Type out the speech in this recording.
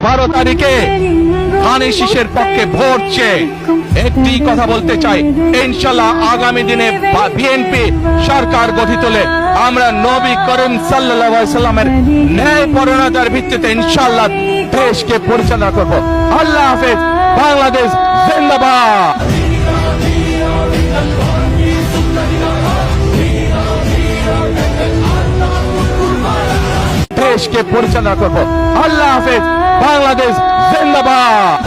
12 তারিখে ধানের শীষের পক্ষে ভোট চেয়ে একটি কথা বলতে চাই, ইনশাআল্লাহ আগামী দিনে বিএনপি সরকার গঠিত হলে আমরা নবী করিম সাল্লাল্লাহু আলাইহি সাল্লামের ন্যায় পরায়ণতার ভিত্তিতে ইনশাআল্লাহ দেশকে পরিচালনা করব। আল্লাহ হাফেজ। বাংলাদেশ জিন্দাবাদ। দেশকে পরিচালনা করব। আল্লাহ হাফেজ। বাংলাদেশ জিন্দাবাদ।